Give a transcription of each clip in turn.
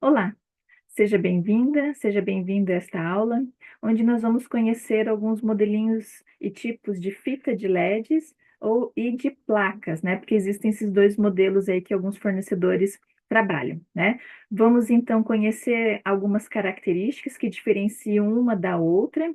Olá, seja bem-vindo a esta aula, onde nós vamos conhecer alguns modelinhos e tipos de fita de LEDs e de placas, né? Porque existem esses dois modelos aí que alguns fornecedores trabalham, né? Vamos então conhecer algumas características que diferenciam uma da outra,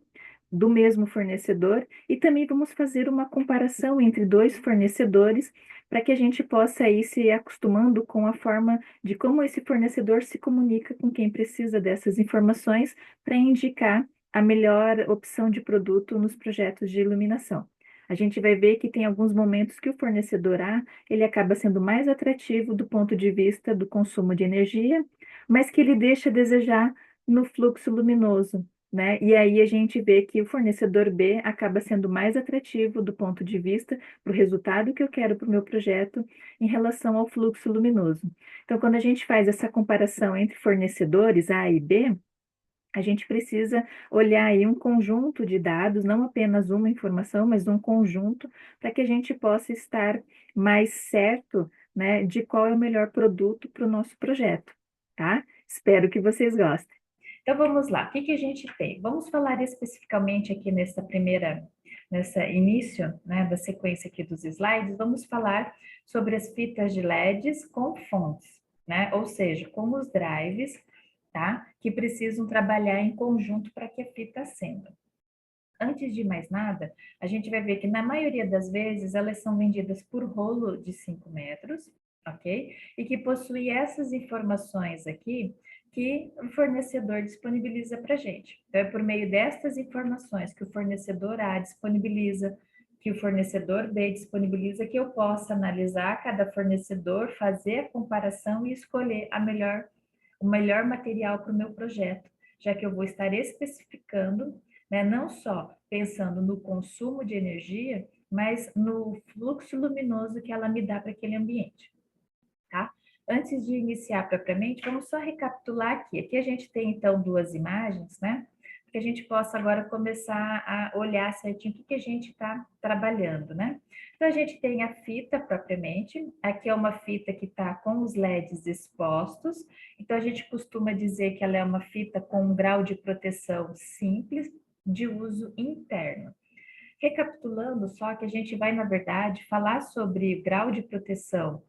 do mesmo fornecedor, e também vamos fazer uma comparação entre dois fornecedores para que a gente possa ir se acostumando com a forma de como esse fornecedor se comunica com quem precisa dessas informações para indicar a melhor opção de produto nos projetos de iluminação. A gente vai ver que tem alguns momentos que o fornecedor A, ele acaba sendo mais atrativo do ponto de vista do consumo de energia, mas que ele deixa a desejar no fluxo luminoso, né? E aí a gente vê que o fornecedor B acaba sendo mais atrativo do ponto de vista para o resultado que eu quero para o meu projeto em relação ao fluxo luminoso. Então, quando a gente faz essa comparação entre fornecedores A e B, a gente precisa olhar aí um conjunto de dados, não apenas uma informação, mas um conjunto, para que a gente possa estar mais certo, né, de qual é o melhor produto para o nosso projeto, tá? Espero que vocês gostem. Então vamos lá, o que que a gente tem? Vamos falar especificamente aqui nessa início, né, da sequência aqui dos slides, vamos falar sobre as fitas de LEDs com fontes, né? Ou seja, com os drives, tá? Que precisam trabalhar em conjunto para que a fita acenda. Antes de mais nada, a gente vai ver que na maioria das vezes elas são vendidas por rolo de 5 metros, ok? E que possui essas informações aqui que o fornecedor disponibiliza para a gente. Então, é por meio destas informações que o fornecedor A disponibiliza, que o fornecedor B disponibiliza, que eu possa analisar cada fornecedor, fazer a comparação e escolher o melhor material para o meu projeto, já que eu vou estar especificando, né, não só pensando no consumo de energia, mas no fluxo luminoso que ela me dá para aquele ambiente, tá? Antes de iniciar propriamente, vamos só recapitular aqui. Aqui a gente tem, então, duas imagens, né? Para que a gente possa agora começar a olhar certinho o que a gente está trabalhando, né? Então, a gente tem a fita propriamente. Aqui é uma fita que está com os LEDs expostos. Então, a gente costuma dizer que ela é uma fita com um grau de proteção simples, de uso interno. Recapitulando só que a gente vai, na verdade, falar sobre grau de proteção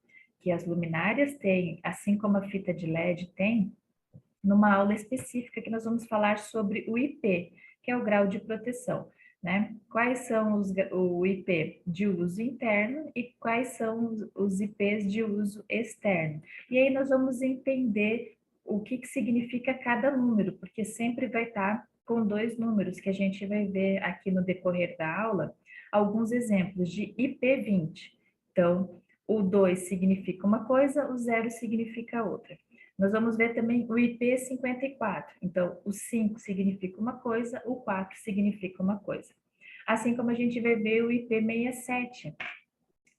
que as luminárias têm, assim como a fita de LED tem, numa aula específica que nós vamos falar sobre o IP, que é o grau de proteção, né? Quais são o IP de uso interno e quais são os IPs de uso externo. E aí nós vamos entender o que significa cada número, porque sempre vai estar com dois números que a gente vai ver aqui no decorrer da aula, alguns exemplos de IP20. Então, o 2 significa uma coisa, o 0 significa outra. Nós vamos ver também o IP54. Então, o 5 significa uma coisa, o 4 significa uma coisa. Assim como a gente vai ver o IP67,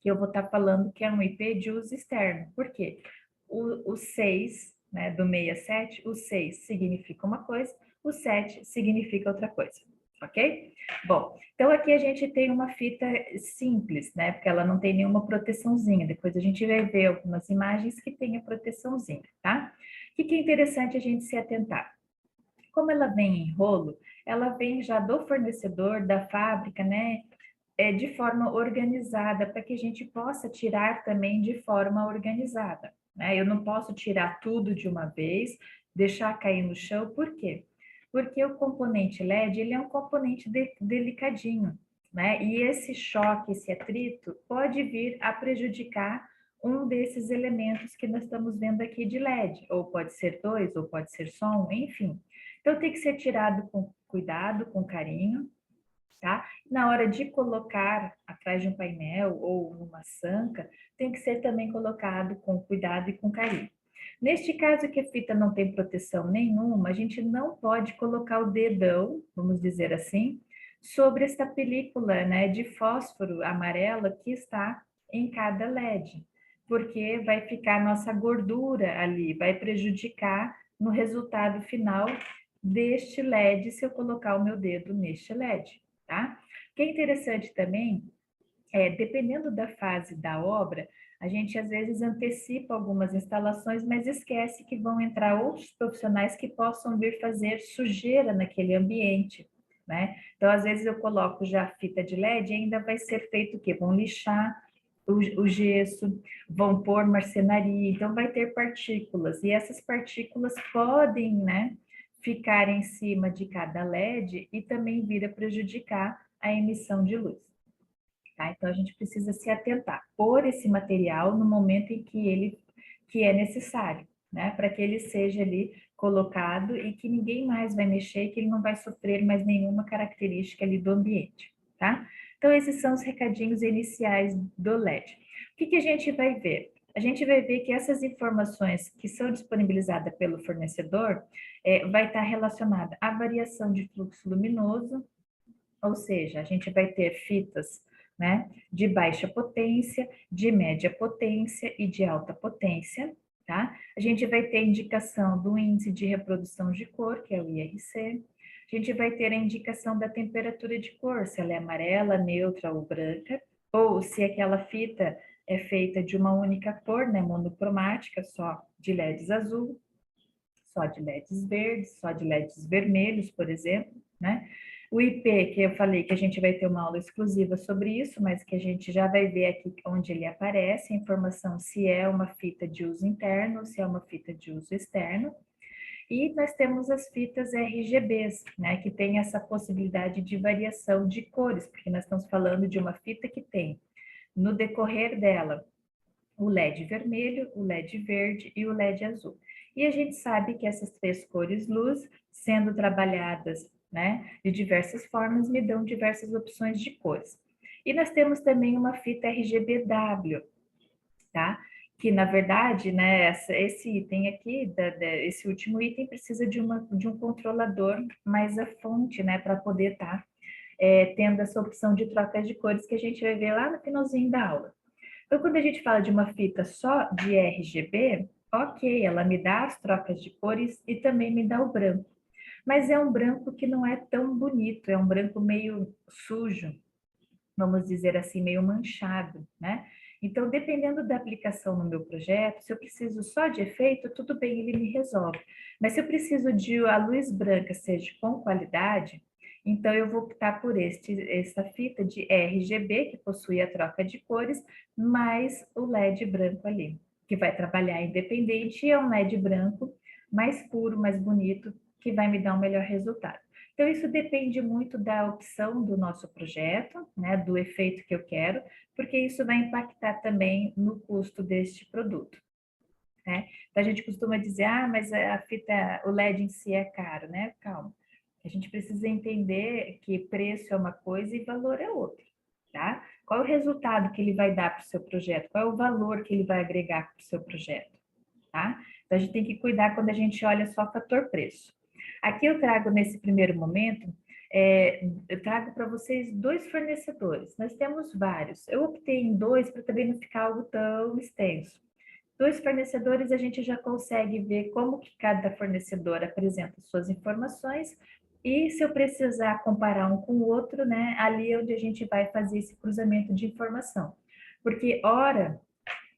que eu vou estar falando que é um IP de uso externo. Por quê? O 6, né, do 67, o 6 significa uma coisa, o 7 significa outra coisa. Ok? Bom, então aqui a gente tem uma fita simples, né? Porque ela não tem nenhuma proteçãozinha. Depois a gente vai ver algumas imagens que tem a proteçãozinha, tá? O que é interessante a gente se atentar? Como ela vem em rolo, ela vem já do fornecedor, da fábrica, né? De forma organizada, para que a gente possa tirar também de forma organizada, né? Eu não posso tirar tudo de uma vez, deixar cair no chão, por quê? Porque o componente LED, ele é um componente delicadinho, né? E esse choque, esse atrito, pode vir a prejudicar um desses elementos que nós estamos vendo aqui de LED, ou pode ser dois, ou pode ser só um, enfim. Então tem que ser tirado com cuidado, com carinho, tá? Na hora de colocar atrás de um painel ou numa sanca, tem que ser também colocado com cuidado e com carinho. Neste caso que a fita não tem proteção nenhuma, a gente não pode colocar o dedão, vamos dizer assim, sobre esta película, né, de fósforo amarela que está em cada LED, porque vai ficar nossa gordura ali, vai prejudicar no resultado final deste LED se eu colocar o meu dedo neste LED. Tá? O que é interessante também dependendo da fase da obra, A gente às vezes antecipa algumas instalações, mas esquece que vão entrar outros profissionais que possam vir fazer sujeira naquele ambiente, né? Então, às vezes eu coloco já fita de LED e ainda vai ser feito o quê? Vão lixar o gesso, vão pôr marcenaria, então vai ter partículas, e essas partículas podem, né, ficar em cima de cada LED e também vir a prejudicar a emissão de luz. Tá? Então a gente precisa se atentar, pôr esse material no momento em que é necessário, né? Para que ele seja ali colocado e que ninguém mais vai mexer, que ele não vai sofrer mais nenhuma característica ali do ambiente, tá? Então esses são os recadinhos iniciais do LED. O que a gente vai ver? A gente vai ver que essas informações que são disponibilizadas pelo fornecedor vai estar relacionada à variação de fluxo luminoso, ou seja, a gente vai ter fitas, né, de baixa potência, de média potência e de alta potência, tá? A gente vai ter indicação do índice de reprodução de cor, que é o IRC. A gente vai ter a indicação da temperatura de cor, se ela é amarela, neutra ou branca, ou se aquela fita é feita de uma única cor, né, monocromática, só de LEDs azul, só de LEDs verdes, só de LEDs vermelhos, por exemplo, né? O IP, que eu falei que a gente vai ter uma aula exclusiva sobre isso, mas que a gente já vai ver aqui onde ele aparece, a informação se é uma fita de uso interno, se é uma fita de uso externo. E nós temos as fitas RGBs, né, que tem essa possibilidade de variação de cores, porque nós estamos falando de uma fita que tem, no decorrer dela, o LED vermelho, o LED verde e o LED azul. E a gente sabe que essas três cores luz, sendo trabalhadas, né, de diversas formas, me dão diversas opções de cores. E nós temos também uma fita RGBW, tá? Que na verdade, né, esse item aqui, esse último item precisa de um controlador mais à fonte, né, para poder estar tendo essa opção de troca de cores que a gente vai ver lá no finalzinho da aula. Então, quando a gente fala de uma fita só de RGB, ok, ela me dá as trocas de cores e também me dá o branco. Mas é um branco que não é tão bonito, é um branco meio sujo, vamos dizer assim, meio manchado, né? Então, dependendo da aplicação no meu projeto, se eu preciso só de efeito, tudo bem, ele me resolve. Mas se eu preciso de a luz branca seja com qualidade, então eu vou optar por essa fita de RGB, que possui a troca de cores, mais o LED branco ali, que vai trabalhar independente, e é um LED branco mais puro, mais bonito, que vai me dar um melhor resultado. Então, isso depende muito da opção do nosso projeto, né, do efeito que eu quero, porque isso vai impactar também no custo deste produto, né? Então, a gente costuma dizer, ah, mas a fita, o LED em si é caro, né? Calma. A gente precisa entender que preço é uma coisa e valor é outra, tá? Qual é o resultado que ele vai dar para o seu projeto? Qual é o valor que ele vai agregar para o seu projeto, tá? Então, a gente tem que cuidar quando a gente olha só o fator preço. Aqui eu trago nesse primeiro momento, eu trago para vocês dois fornecedores. Nós temos vários. Eu optei em dois para também não ficar algo tão extenso. Dois fornecedores a gente já consegue ver como que cada fornecedor apresenta suas informações e se eu precisar comparar um com o outro, né, ali é onde a gente vai fazer esse cruzamento de informação. Porque, ora,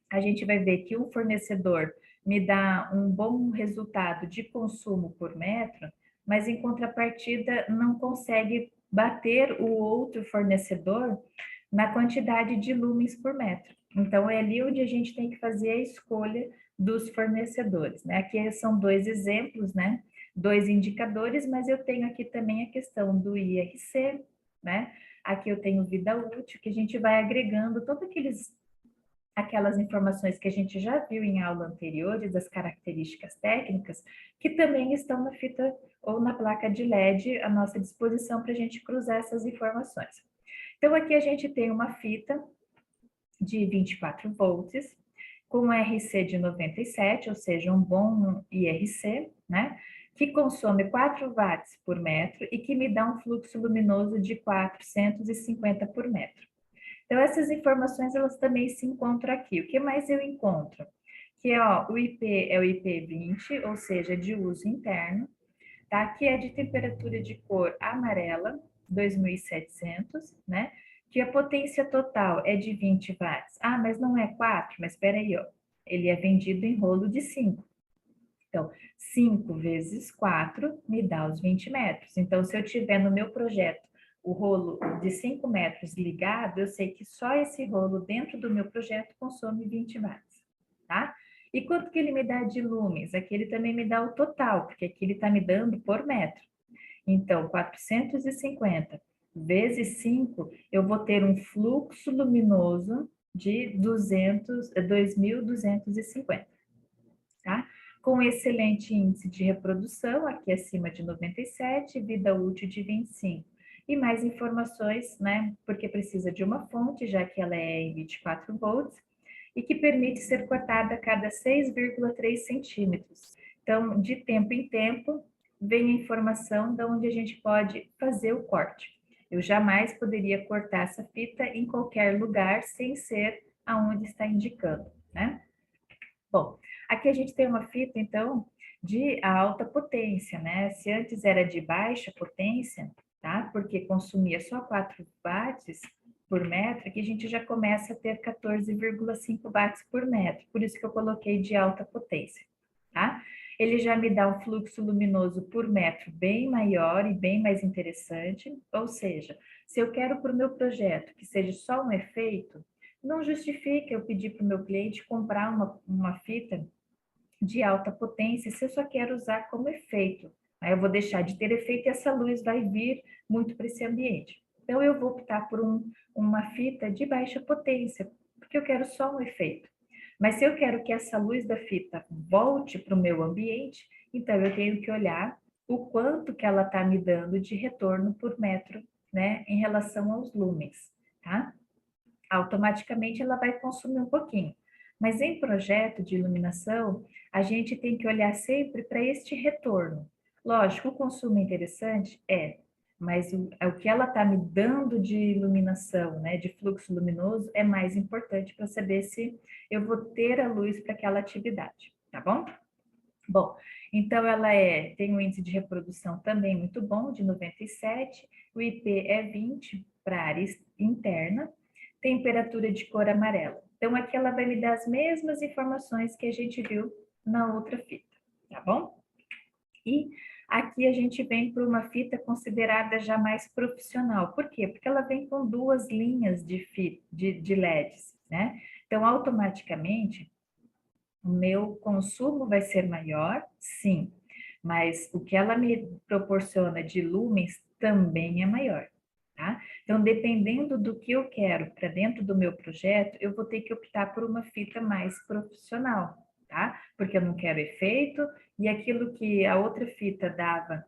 a gente vai ver que um fornecedor me dá um bom resultado de consumo por metro, mas em contrapartida não consegue bater o outro fornecedor na quantidade de lumens por metro. Então é ali onde a gente tem que fazer a escolha dos fornecedores, né? Aqui são dois exemplos, né? Dois indicadores, mas eu tenho aqui também a questão do IRC, né? Aqui eu tenho vida útil, que a gente vai agregando todos aquelas informações que a gente já viu em aula anteriores, das características técnicas, que também estão na fita ou na placa de LED à nossa disposição para a gente cruzar essas informações. Então, aqui a gente tem uma fita de 24 volts, com RC de 97, ou seja, um bom IRC, né? Que consome 4 watts por metro e que me dá um fluxo luminoso de 450 por metro. Então, essas informações, elas também se encontram aqui. O que mais eu encontro? Que, ó, o IP é o IP20, ou seja, de uso interno, tá? Que é de temperatura de cor amarela, 2700, né? que a potência total é de 20 watts. Ah, mas não é 4, mas espera aí, ó. Ele é vendido em rolo de 5. Então, 5 vezes 4 me dá os 20 metros. Então, se eu tiver no meu projeto o rolo de 5 metros ligado, eu sei que só esse rolo dentro do meu projeto consome 20 watts, tá? E quanto que ele me dá de lumens? Aqui ele também me dá o total, porque aqui ele está me dando por metro. Então, 450 vezes 5, eu vou ter um fluxo luminoso de 2.250, tá? Com excelente índice de reprodução, aqui acima de 97, vida útil de 25. E mais informações, né? Porque precisa de uma fonte, já que ela é em 24 volts, e que permite ser cortada a cada 6,3 centímetros. Então, de tempo em tempo, vem a informação de onde a gente pode fazer o corte. Eu jamais poderia cortar essa fita em qualquer lugar sem ser aonde está indicando, né? Bom, aqui a gente tem uma fita, então, de alta potência, né? Se antes era de baixa potência, tá? Porque consumia só 4 watts por metro, aqui a gente já começa a ter 14,5 watts por metro, por isso que eu coloquei de alta potência, tá? Ele já me dá um fluxo luminoso por metro bem maior e bem mais interessante, ou seja, se eu quero para o meu projeto que seja só um efeito, não justifica eu pedir para o meu cliente comprar uma fita de alta potência se eu só quero usar como efeito. Aí eu vou deixar de ter efeito e essa luz vai vir muito para esse ambiente. Então, eu vou optar por uma fita de baixa potência, porque eu quero só um efeito. Mas se eu quero que essa luz da fita volte para o meu ambiente, então eu tenho que olhar o quanto que ela está me dando de retorno por metro, né, em relação aos lumens, tá? Automaticamente ela vai consumir um pouquinho. Mas em projeto de iluminação, a gente tem que olhar sempre para este retorno. Lógico, o consumo é interessante? É, mas o que ela está me dando de iluminação, né, de fluxo luminoso, é mais importante para saber se eu vou ter a luz para aquela atividade, tá bom? Bom, então ela tem um índice de reprodução também muito bom, de 97, o IP é 20 para área interna, temperatura de cor amarela. Então aqui ela vai me dar as mesmas informações que a gente viu na outra fita, tá bom? E aqui a gente vem para uma fita considerada já mais profissional. Por quê? Porque ela vem com duas linhas de LEDs, né? Então, automaticamente, o meu consumo vai ser maior, sim, mas o que ela me proporciona de lumens também é maior, tá? Então, dependendo do que eu quero para dentro do meu projeto, eu vou ter que optar por uma fita mais profissional, tá? Porque eu não quero efeito e aquilo que a outra fita dava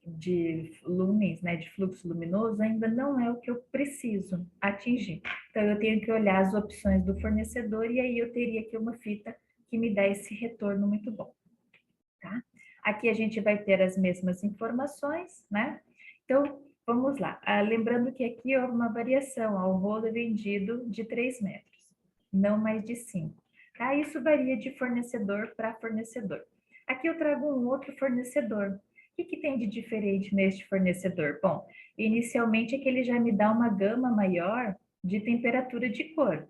de lumens, né, de fluxo luminoso, ainda não é o que eu preciso atingir. Então, eu tenho que olhar as opções do fornecedor e aí eu teria aqui uma fita que me dá esse retorno muito bom, tá? Aqui a gente vai ter as mesmas informações, né? Então, vamos lá. Lembrando que aqui houve uma variação, o rolo é vendido de 3 metros, não mais de 5, tá? Isso varia de fornecedor para fornecedor. Aqui eu trago um outro fornecedor. O que tem de diferente neste fornecedor? Bom, inicialmente é que ele já me dá uma gama maior de temperatura de cor,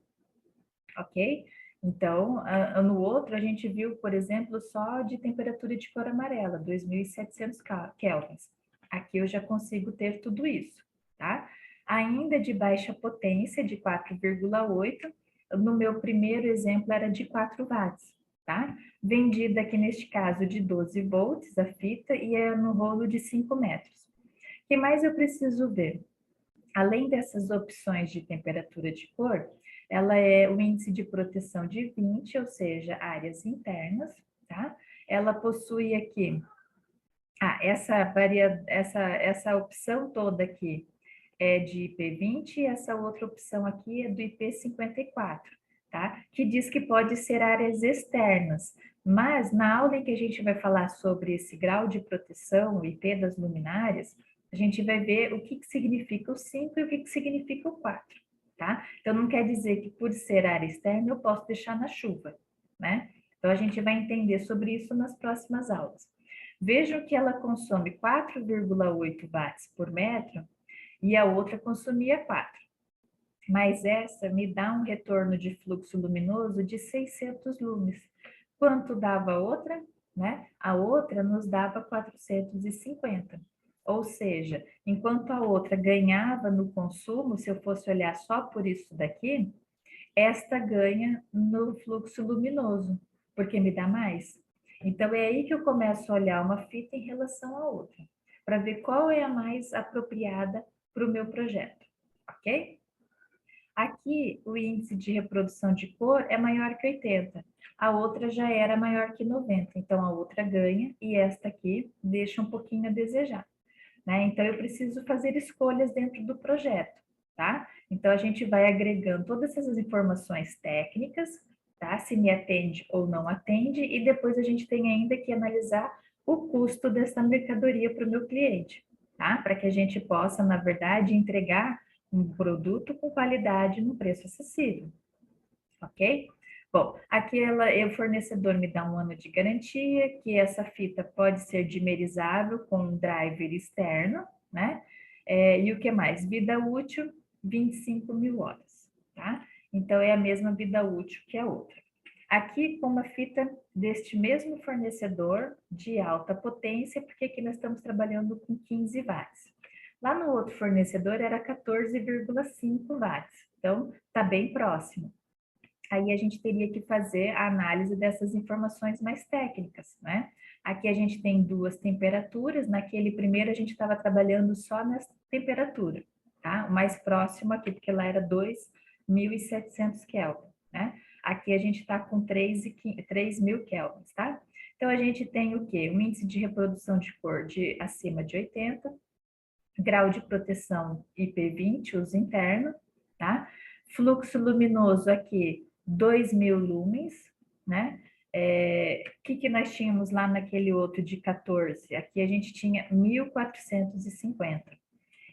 ok? Então, no outro, a gente viu, por exemplo, só de temperatura de cor amarela, 2.700 kelvins. Aqui eu já consigo ter tudo isso, tá? Ainda de baixa potência, de 4,8, no meu primeiro exemplo era de 4 watts, tá? Vendida aqui neste caso de 12 volts a fita e é no rolo de 5 metros. O que mais eu preciso ver? Além dessas opções de temperatura de cor, ela é o índice de proteção de 20, ou seja, áreas internas, tá? Ela possui aqui, essa opção toda aqui é de IP20 e essa outra opção aqui é do IP54, tá? Que diz que pode ser áreas externas, mas na aula em que a gente vai falar sobre esse grau de proteção, o IP das luminárias, a gente vai ver o que significa o 5 e o que significa o 4, tá? Então, não quer dizer que por ser área externa eu posso deixar na chuva, né? Então, a gente vai entender sobre isso nas próximas aulas. Vejam que ela consome 4,8 watts por metro e a outra consumia 4. mas essa me dá um retorno de fluxo luminoso de 600 lumes. Quanto dava a outra? Né? A outra nos dava 450. Ou seja, enquanto a outra ganhava no consumo, se eu fosse olhar só por isso daqui, esta ganha no fluxo luminoso, porque me dá mais. Então é aí que eu começo a olhar uma fita em relação à outra, para ver qual é a mais apropriada para o meu projeto, ok? Aqui, o índice de reprodução de cor é maior que 80. A outra já era maior que 90. Então, a outra ganha e esta aqui deixa um pouquinho a desejar, né? Então, eu preciso fazer escolhas dentro do projeto, tá? Então, a gente vai agregando todas essas informações técnicas, tá? Se me atende ou não atende, e depois a gente tem ainda que analisar o custo dessa mercadoria para o meu cliente, tá? Para que a gente possa, na verdade, entregar um produto com qualidade no preço acessível, ok? Bom, aqui o fornecedor me dá um ano de garantia, que essa fita pode ser dimerizável com um driver externo, né? E o que mais? Vida útil, 25 mil horas, tá? Então, é a mesma vida útil que a outra. Aqui com uma fita deste mesmo fornecedor de alta potência, porque aqui nós estamos trabalhando com 15 watts. Lá no outro fornecedor era 14,5 watts, então está bem próximo. Aí a gente teria que fazer a análise dessas informações mais técnicas, né? Aqui a gente tem duas temperaturas, naquele primeiro a gente estava trabalhando só nessa temperatura, tá? O mais próximo aqui, porque lá era 2.700 Kelvin, né? Aqui a gente está com 3.000 Kelvins, tá? Então a gente tem o quê? Um índice de reprodução de cor de acima de 80, grau de proteção IP20, uso interno, tá? Fluxo luminoso aqui, 2.000 lumens, né? O que nós tínhamos lá naquele outro de 14? Aqui a gente tinha 1.450.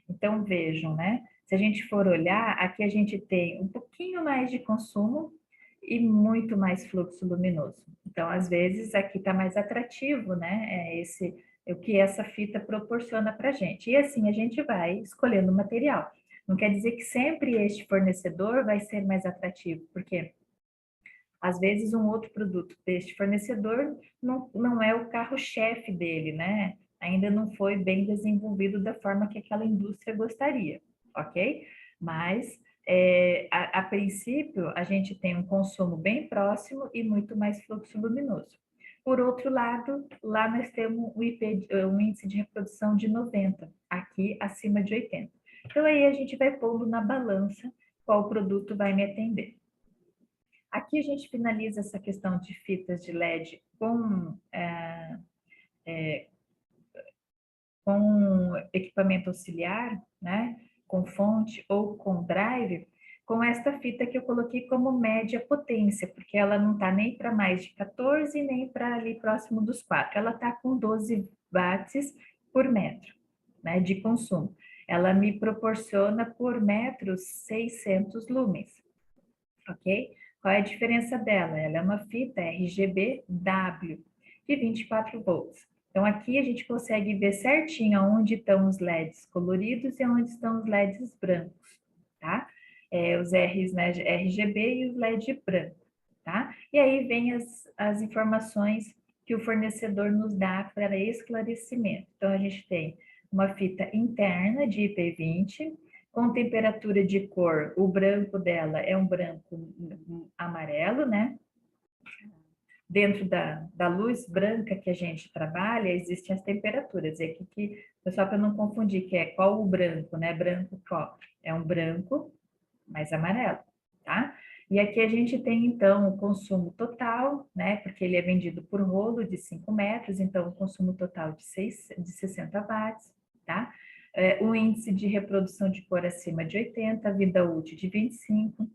Então, vejam, né? Se a gente for olhar, aqui a gente tem um pouquinho mais de consumo e muito mais fluxo luminoso. Então, às vezes, aqui está mais atrativo, né? O que essa fita proporciona para a gente. E assim a gente vai escolhendo o material. Não quer dizer que sempre este fornecedor vai ser mais atrativo, porque às vezes um outro produto deste fornecedor não é o carro-chefe dele, né? Ainda não foi bem desenvolvido da forma que aquela indústria gostaria, ok? Mas a princípio a gente tem um consumo bem próximo e muito mais fluxo luminoso. Por outro lado, lá nós temos um índice de reprodução de 90, aqui acima de 80. Então aí a gente vai pondo na balança qual produto vai me atender. Aqui a gente finaliza essa questão de fitas de LED com equipamento auxiliar, né? Com fonte ou com drive, com esta fita que eu coloquei como média potência, porque ela não está nem para mais de 14, nem para ali próximo dos 4. Ela está com 12 watts por metro, né, de consumo. Ela me proporciona por metro 600 lumens, ok? Qual é a diferença dela? Ela é uma fita RGB-W de 24 volts. Então, aqui a gente consegue ver certinho onde estão os LEDs coloridos e onde estão os LEDs brancos, tá? Os R's, né, RGB e os LED branco, tá? E aí vem as informações que o fornecedor nos dá para esclarecimento. Então, a gente tem uma fita interna de IP20, com temperatura de cor, o branco dela é um branco amarelo, né? Dentro da luz branca que a gente trabalha, existem as temperaturas. E aqui, só para não confundir, que é qual o branco, né? Branco qual? É um branco mais amarelo, tá? E aqui a gente tem, então, o consumo total, né? Porque ele é vendido por rolo de 5 metros, então o consumo total de 60 watts, tá? O índice de reprodução de cor acima de 80, vida útil de 25,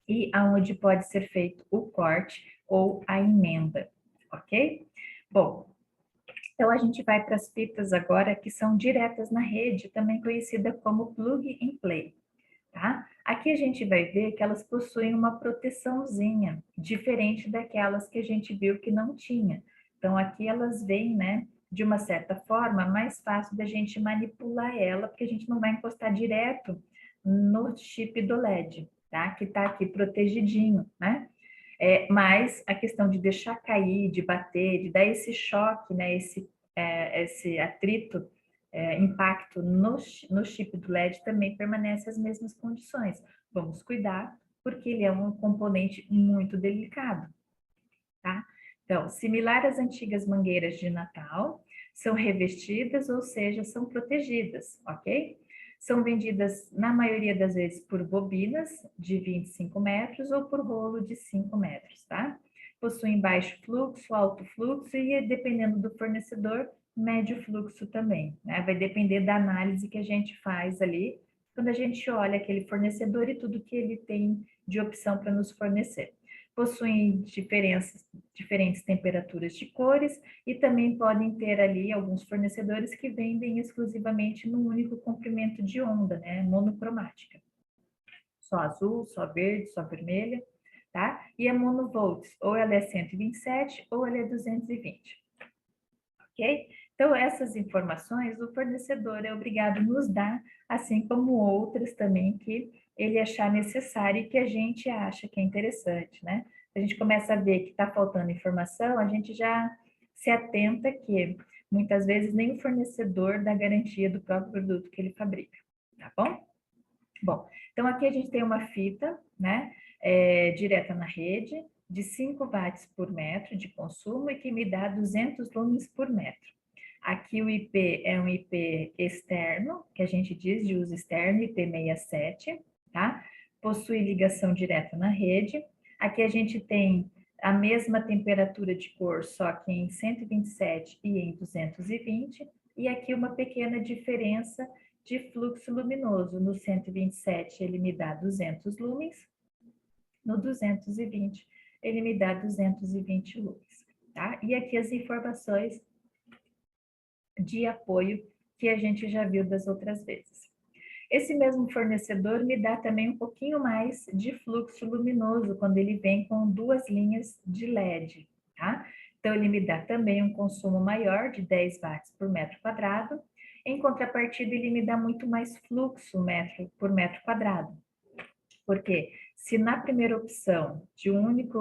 e aonde pode ser feito o corte ou a emenda, ok? Bom, então a gente vai para as fitas agora que são diretas na rede, também conhecida como plug and play, tá? Aqui a gente vai ver que elas possuem uma proteçãozinha, diferente daquelas que a gente viu que não tinha. Então aqui elas vêm, né, de uma certa forma, mais fácil da gente manipular ela, porque a gente não vai encostar direto no chip do LED, tá? Que está aqui protegidinho, né? Mas a questão de deixar cair, de bater, de dar esse choque, né? Esse atrito, impacto no chip do LED também permanece as mesmas condições. Vamos cuidar, porque ele é um componente muito delicado, tá? Então, similar às antigas mangueiras de Natal, são revestidas, ou seja, são protegidas, ok? São vendidas, na maioria das vezes, por bobinas de 25 metros ou por rolo de 5 metros, tá? Possuem baixo fluxo, alto fluxo e, dependendo do fornecedor, médio fluxo também, né? Vai depender da análise que a gente faz ali, quando a gente olha aquele fornecedor e tudo que ele tem de opção para nos fornecer. Possuem diferentes temperaturas de cores e também podem ter ali alguns fornecedores que vendem exclusivamente num único comprimento de onda, né, monocromática. Só azul, só verde, só vermelha, tá? E a monovolts, ou ela é 127 ou ela é 220, ok? Então, essas informações o fornecedor é obrigado a nos dar, assim como outras também que ele achar necessário e que a gente acha que é interessante, né? A gente começa a ver que está faltando informação, a gente já se atenta que muitas vezes nem o fornecedor dá garantia do próprio produto que ele fabrica, tá bom? Bom, então aqui a gente tem uma fita, né, direta na rede, de 5 watts por metro de consumo e que me dá 200 lumens por metro. Aqui o IP é um IP externo, que a gente diz de uso externo, IP67, tá? Possui ligação direta na rede. Aqui a gente tem a mesma temperatura de cor, só que em 127 e em 220, e aqui uma pequena diferença de fluxo luminoso. No 127 ele me dá 200 lumens, no 220 ele me dá 220 lumens, tá? E aqui as informações de apoio que a gente já viu das outras vezes. Esse mesmo fornecedor me dá também um pouquinho mais de fluxo luminoso quando ele vem com 2 linhas de LED, tá? Então, ele me dá também um consumo maior de 10 watts por metro quadrado. Em contrapartida, ele me dá muito mais fluxo por metro quadrado. Porque se na primeira opção de um único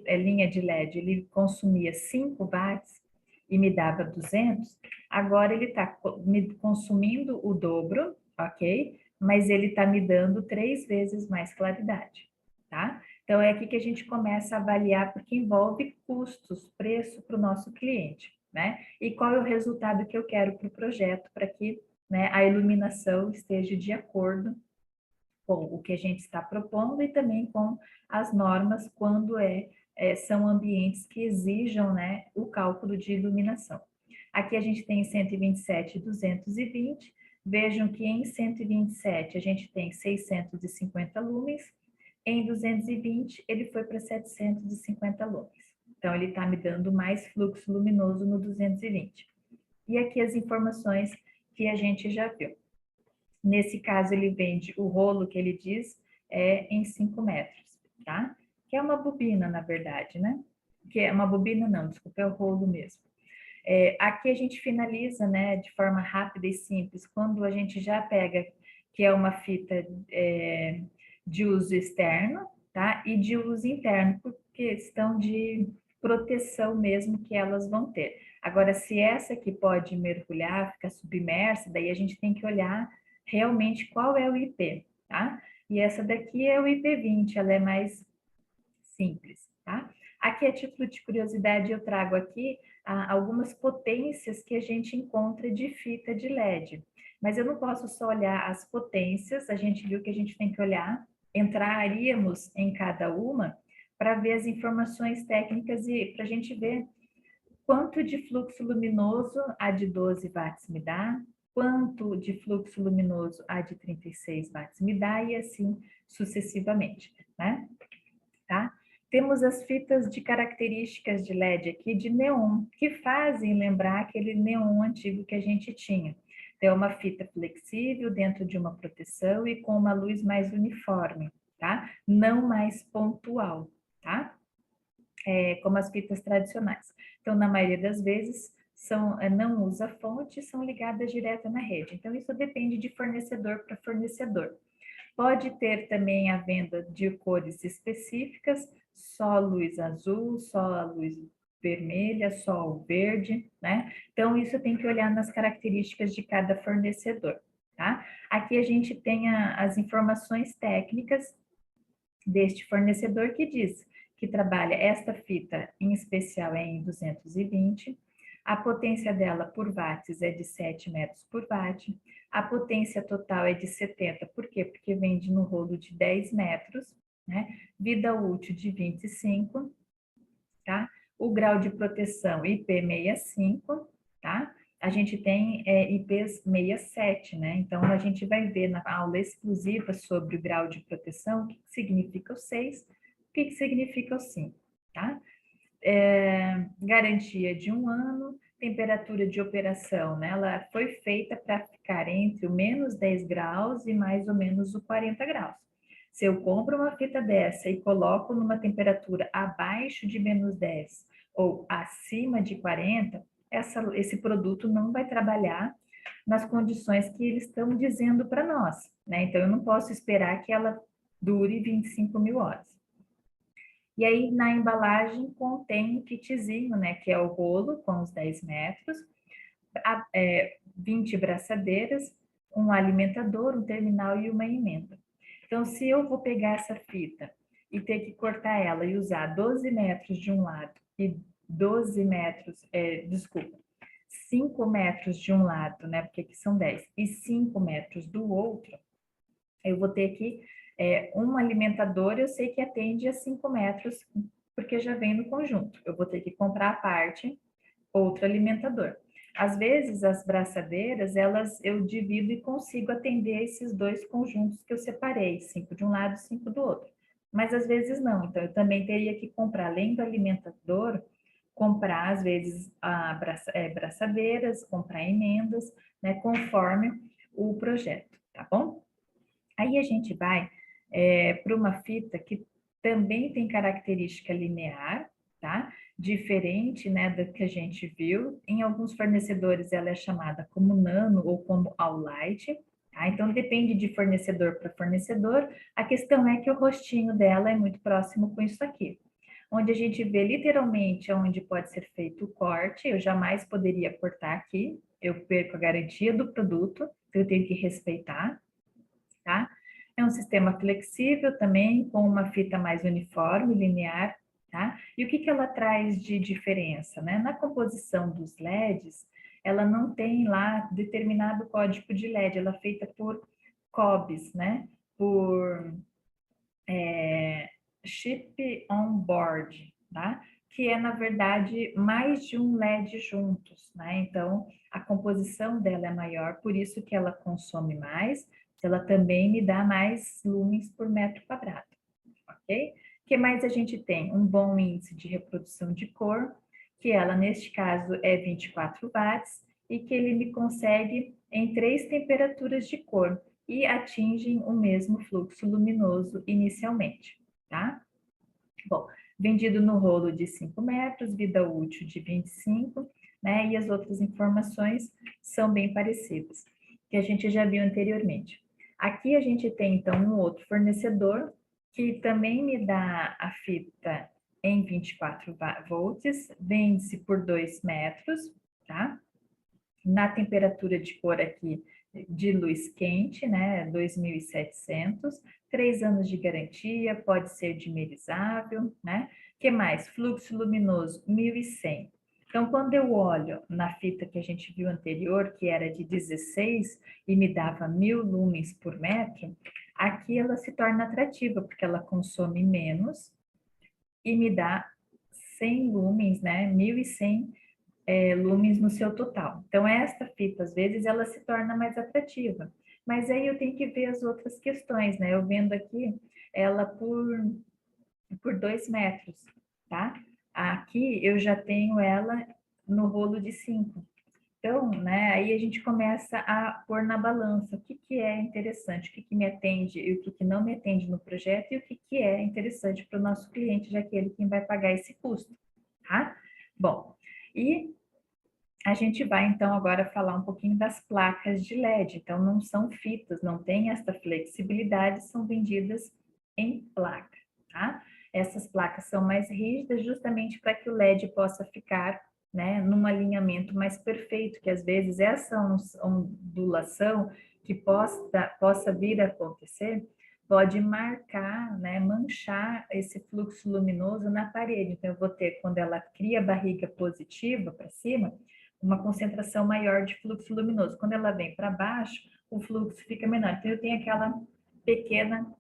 linha de LED ele consumia 5 watts e me dava 200, agora ele está me consumindo o dobro, ok? Mas ele está me dando 3 vezes mais claridade, tá? Então é aqui que a gente começa a avaliar, porque envolve custos, preço para o nosso cliente, né? E qual é o resultado que eu quero para o projeto, para que, né, a iluminação esteja de acordo com o que a gente está propondo e também com as normas quando são ambientes que exijam, né, o cálculo de iluminação. Aqui a gente tem 127 e 220. Vejam que em 127 a gente tem 650 lumens, em 220 ele foi para 750 lumens. Então ele está me dando mais fluxo luminoso no 220. E aqui as informações que a gente já viu. Nesse caso, ele vende o rolo que ele diz em 5 metros, tá? Que é uma bobina, na verdade, né? Que é uma bobina, não, desculpa, é o rolo mesmo. Aqui a gente finaliza, né, de forma rápida e simples, quando a gente já pega que é uma fita de uso externo, tá? E de uso interno, por questão de proteção mesmo que elas vão ter. Agora, se essa aqui pode mergulhar, ficar submersa, daí a gente tem que olhar realmente qual é o IP, tá? E essa daqui é o IP20, ela é mais simples, tá? Aqui, a título de curiosidade, eu trago aqui algumas potências que a gente encontra de fita de LED. Mas eu não posso só olhar as potências, a gente viu que a gente tem que olhar, entraríamos em cada uma para ver as informações técnicas e para a gente ver quanto de fluxo luminoso a de 12 watts me dá, quanto de fluxo luminoso a de 36 watts me dá e assim sucessivamente, né? Tá? Temos as fitas de características de LED aqui de neon, que fazem lembrar aquele neon antigo que a gente tinha. Então, é uma fita flexível dentro de uma proteção e com uma luz mais uniforme, tá? Não mais pontual, tá? Como as fitas tradicionais. Então, na maioria das vezes, não usa fonte, são ligadas direto na rede. Então, isso depende de fornecedor para fornecedor. Pode ter também a venda de cores específicas, só luz azul, só a luz vermelha, só o verde, né? Então, isso tem que olhar nas características de cada fornecedor, tá? Aqui a gente tem as informações técnicas deste fornecedor que diz que trabalha esta fita em especial é em 220, a potência dela por watts é de 7 metros por watt, a potência total é de 70, por quê? Porque vende no rolo de 10 metros, né? Vida útil de 25, tá? O grau de proteção IP65, tá? A gente tem IPs 67, né? Então, a gente vai ver na aula exclusiva sobre o grau de proteção, o que significa o 6, o que significa o 5, tá? Garantia de 1 ano, temperatura de operação, né? Ela foi feita para ficar entre o menos 10 graus e mais ou menos o 40 graus. Se eu compro uma fita dessa e coloco numa temperatura abaixo de menos 10 ou acima de 40, esse produto não vai trabalhar nas condições que eles estão dizendo para nós, né? Então, eu não posso esperar que ela dure 25 mil horas. E aí, na embalagem, contém um kitzinho, né? Que é o rolo com os 10 metros, 20 braçadeiras, um alimentador, um terminal e uma emenda. Então, se eu vou pegar essa fita e ter que cortar ela e usar 12 metros de um lado e 12 metros, 5 metros de um lado, né? Porque aqui são 10, e 5 metros do outro, eu vou ter que, um alimentador, eu sei que atende a 5 metros, porque já vem no conjunto. Eu vou ter que comprar a parte, outro alimentador. Às vezes, as braçadeiras, eu divido e consigo atender esses dois conjuntos que eu separei, 5 de um lado e 5 do outro. Mas às vezes não, então eu também teria que comprar, além do alimentador, comprar, às vezes, braçadeiras, comprar emendas, né, conforme o projeto, tá bom? Aí a gente vai para uma fita que também tem característica linear, tá? Diferente, né, da que a gente viu. Em alguns fornecedores ela é chamada como nano ou como all-light, tá? Então depende de fornecedor para fornecedor. A questão é que o rostinho dela é muito próximo com isso aqui. Onde a gente vê literalmente onde pode ser feito o corte, eu jamais poderia cortar aqui, eu perco a garantia do produto, então eu tenho que respeitar, tá? É um sistema flexível também, com uma fita mais uniforme, linear, tá? E o que que ela traz de diferença, né? Na composição dos LEDs, ela não tem lá determinado código de LED, ela é feita por COBs, né? Por chip on board, tá? Que é, na verdade, mais de um LED juntos, né? Então, a composição dela é maior, por isso que ela consome mais, ela também me dá mais lumens por metro quadrado, ok? O que mais a gente tem? Um bom índice de reprodução de cor, que ela, neste caso, é 24 watts, e que ele me consegue em 3 temperaturas de cor, e atingem o mesmo fluxo luminoso inicialmente, tá? Bom, vendido no rolo de 5 metros, vida útil de 25, né? E as outras informações são bem parecidas, que a gente já viu anteriormente. Aqui a gente tem, então, um outro fornecedor, que também me dá a fita em 24 volts, vende-se por 2 metros, tá? Na temperatura de cor aqui de luz quente, né, 2.700, 3 anos de garantia, pode ser dimerizável, né? Que mais? Fluxo luminoso, 1.100. Então, quando eu olho na fita que a gente viu anterior, que era de 16 e me dava 1.000 lumens por metro, aqui ela se torna atrativa, porque ela consome menos e me dá 100 lumens, né? 1.100 lumens no seu total. Então, esta fita, às vezes, ela se torna mais atrativa. Mas aí eu tenho que ver as outras questões, né? Eu vendo aqui ela por 2 metros, tá? Aqui eu já tenho ela no rolo de 5. Então, né, aí a gente começa a pôr na balança o que, que é interessante, o que, que me atende e o que, que não me atende no projeto e o que, que é interessante para o nosso cliente, já que ele quem vai pagar esse custo, tá? Bom, e A gente vai, então, agora falar um pouquinho das placas de LED. Então, não são fitas, não tem essa flexibilidade, são vendidas em placa, tá? Essas placas são mais rígidas justamente para que o LED possa ficar, né, num alinhamento mais perfeito, que às vezes essa ondulação que possa vir a acontecer, pode marcar, né, manchar esse fluxo luminoso na parede. Então, eu vou ter, quando ela cria barriga positiva para cima, uma concentração maior de fluxo luminoso. Quando ela vem para baixo, o fluxo fica menor. Então, eu tenho aquela pequena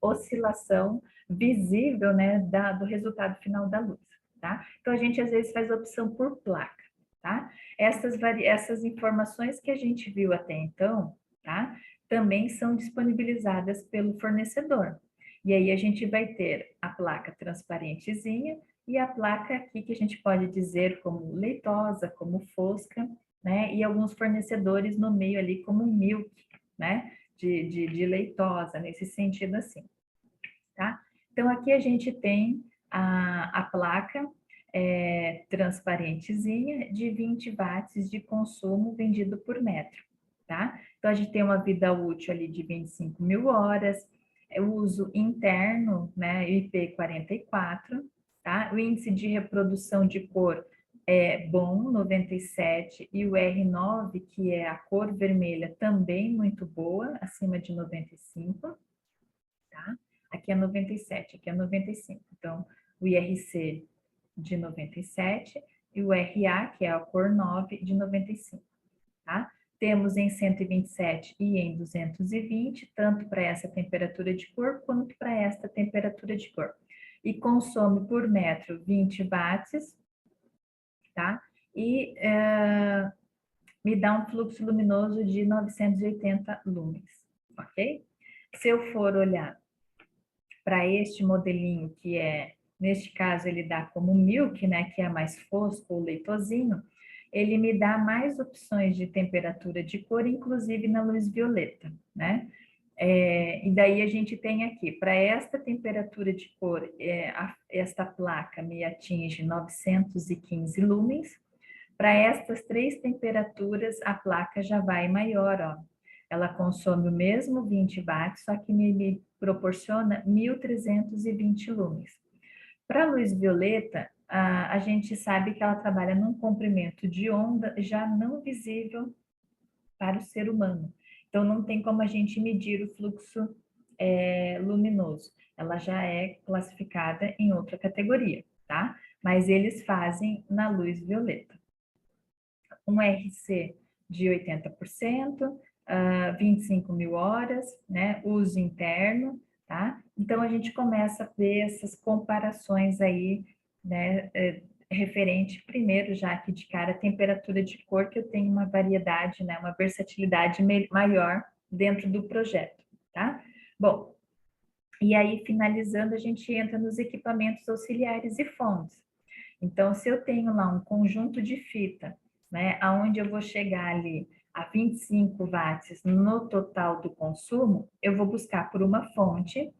oscilação visível, né, do resultado final da luz, tá? Então, a gente às vezes faz opção por placa, tá? Essas informações que a gente viu até então, tá? Também são disponibilizadas pelo fornecedor. E aí a gente vai ter a placa transparentezinha e a placa aqui que a gente pode dizer como leitosa, como fosca, né? E alguns fornecedores no meio ali como milk, né? De leitosa, nesse sentido assim, tá? Então, aqui a gente tem a placa transparentezinha de 20 watts de consumo vendido por metro, tá? Então, a gente tem uma vida útil ali de 25 mil horas, uso interno, né, IP44, tá? O índice de reprodução de cor é bom, 97, e o R9, que é a cor vermelha, também muito boa, acima de 95, tá? Aqui é 97, aqui é 95. Então, o IRC de 97 e o RA, que é a cor 9, de 95, tá? Temos em 127 e em 220, tanto para essa temperatura de cor quanto para esta temperatura de cor. E consome por metro 20 watts, tá? E me dá um fluxo luminoso de 980 lumens, ok? Se eu for olhar para este modelinho, que é, neste caso, ele dá como milk, né, que é mais fosco ou leitosinho, ele me dá mais opções de temperatura de cor, inclusive na luz violeta, né? E daí a gente tem aqui, para esta temperatura de cor, esta placa me atinge 915 lumens. Para estas três temperaturas, a placa já vai maior, ó. Ela consome o mesmo 20 watts, só que me proporciona 1.320 lumens. Para a luz violeta, a gente sabe que ela trabalha num comprimento de onda já não visível para o ser humano. Então, não tem como a gente medir o fluxo luminoso. Ela já é classificada em outra categoria, tá? Mas eles fazem na luz violeta. Um RC de 80%, 25 mil horas, né? Uso interno, tá? Então, a gente começa a ver essas comparações aí, né? Referente, primeiro, já aqui de cara, a temperatura de cor, que eu tenho uma variedade, né? Uma versatilidade maior dentro do projeto, tá? Bom, e aí, finalizando, a gente entra nos equipamentos auxiliares e fontes. Então, se eu tenho lá um conjunto de fita, né, aonde eu vou chegar ali a 25 watts no total do consumo, eu vou buscar por uma fonte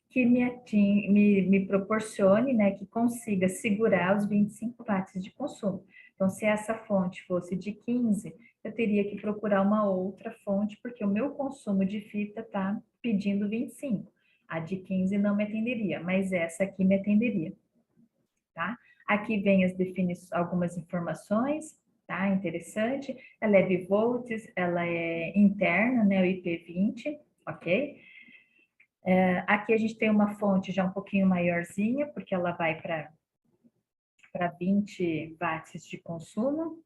que me proporcione, né, que consiga segurar os 25 watts de consumo. Então, se essa fonte fosse de 15, eu teria que procurar uma outra fonte, porque o meu consumo de fita está pedindo 25. A de 15 não me atenderia, mas essa aqui me atenderia, tá? Aqui vem algumas informações, tá? Interessante. Ela é bivolts, ela é interna, né? O IP20, ok? Aqui a gente tem uma fonte já um pouquinho maiorzinha, porque ela vai para 20 watts de consumo,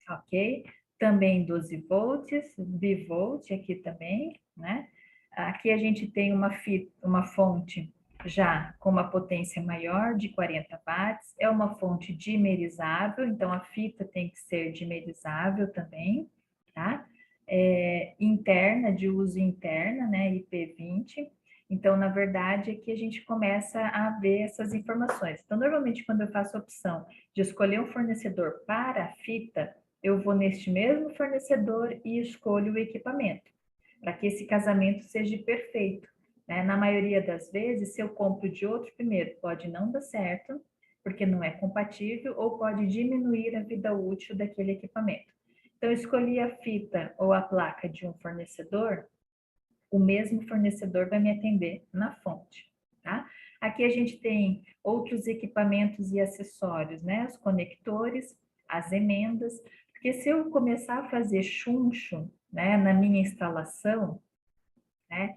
ok? Também 12 volts, bivolt aqui também, né? Aqui a gente tem uma fonte já com uma potência maior de 40 watts, é uma fonte dimerizável, então a fita tem que ser dimerizável também, tá? Interna, de uso interna, né, IP20. Então, na verdade, aqui a gente começa a ver essas informações. Então, normalmente, quando eu faço a opção de escolher um fornecedor para a fita, eu vou neste mesmo fornecedor e escolho o equipamento, para que esse casamento seja perfeito, né? Na maioria das vezes, se eu compro de outro primeiro, pode não dar certo, porque não é compatível ou pode diminuir a vida útil daquele equipamento. Então, eu escolhi a fita ou a placa de um fornecedor, o mesmo fornecedor vai me atender na fonte, tá? Aqui a gente tem outros equipamentos e acessórios, né? Os conectores, as emendas, porque se eu começar a fazer chuncho, né, na minha instalação, né,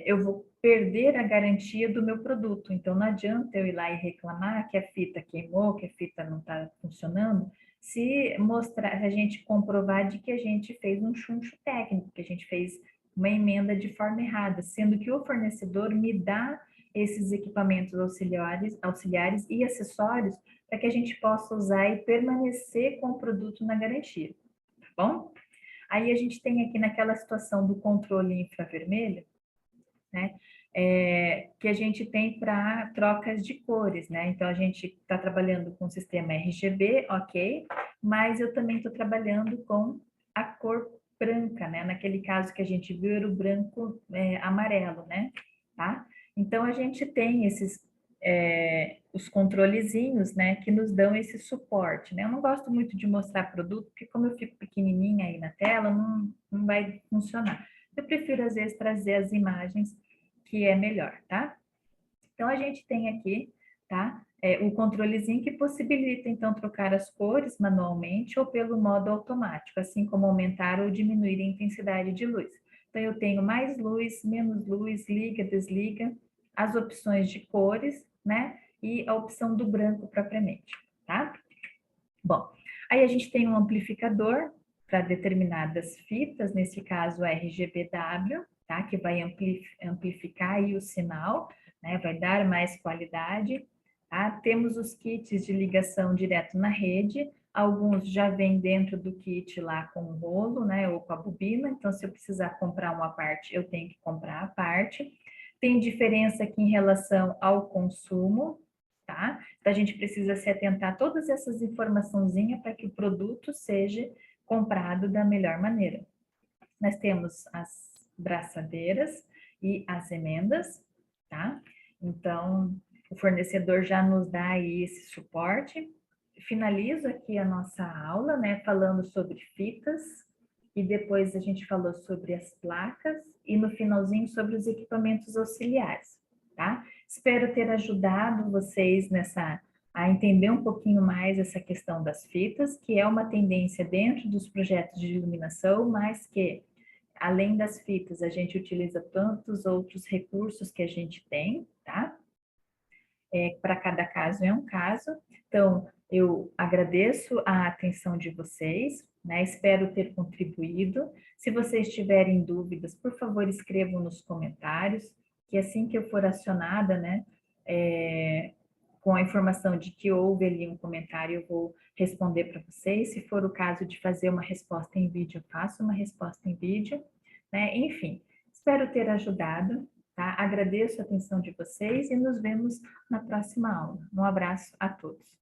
eu vou perder a garantia do meu produto. Então, não adianta eu ir lá e reclamar que a fita queimou, que a fita não está funcionando, se mostrar, se a gente comprovar de que a gente fez um chuncho técnico, que a gente fez uma emenda de forma errada, sendo que o fornecedor me dá esses equipamentos auxiliares e acessórios para que a gente possa usar e permanecer com o produto na garantia, tá bom? Aí a gente tem aqui naquela situação do controle infravermelho, né? Que a gente tem para trocas de cores, né? Então a gente está trabalhando com o sistema RGB, ok, mas eu também estou trabalhando com a cor branca, né? Naquele caso que a gente viu era o branco amarelo, né? Tá? Então a gente tem esses os controlezinhos, né, que nos dão esse suporte, né? Eu não gosto muito de mostrar produto, porque como eu fico pequenininha aí na tela, não vai funcionar. Eu prefiro, às vezes, trazer as imagens, que é melhor, tá? Então, a gente tem aqui, tá? O controlezinho que possibilita, então, trocar as cores manualmente ou pelo modo automático, assim como aumentar ou diminuir a intensidade de luz. Então, eu tenho mais luz, menos luz, liga, desliga, as opções de cores, né? E a opção do branco propriamente, tá? Bom, aí a gente tem um amplificador para determinadas fitas, nesse caso RGBW, tá? Que vai amplificar aí o sinal, né? Vai dar mais qualidade. Tá? Temos os kits de ligação direto na rede, alguns já vêm dentro do kit lá com o rolo, né? Ou com a bobina, então se eu precisar comprar uma parte, eu tenho que comprar a parte. Tem diferença aqui em relação ao consumo, tá? Então, a gente precisa se atentar a todas essas informaçõezinhas para que o produto seja comprado da melhor maneira. Nós temos as braçadeiras e as emendas, tá? Então, o fornecedor já nos dá aí esse suporte. Finalizo aqui a nossa aula, né, falando sobre fitas, e depois a gente falou sobre as placas, e no finalzinho sobre os equipamentos auxiliares, tá? Espero ter ajudado vocês a entender um pouquinho mais essa questão das fitas, que é uma tendência dentro dos projetos de iluminação, mas que, além das fitas, a gente utiliza tantos outros recursos que a gente tem, tá? Para cada caso é um caso. Então, eu agradeço a atenção de vocês, né? Espero ter contribuído. Se vocês tiverem dúvidas, por favor, escrevam nos comentários, que assim que eu for acionada, né, com a informação de que houve ali um comentário, eu vou responder para vocês. Se for o caso de fazer uma resposta em vídeo, eu faço uma resposta em vídeo, né? Enfim, espero ter ajudado, tá? Agradeço a atenção de vocês e nos vemos na próxima aula. Um abraço a todos.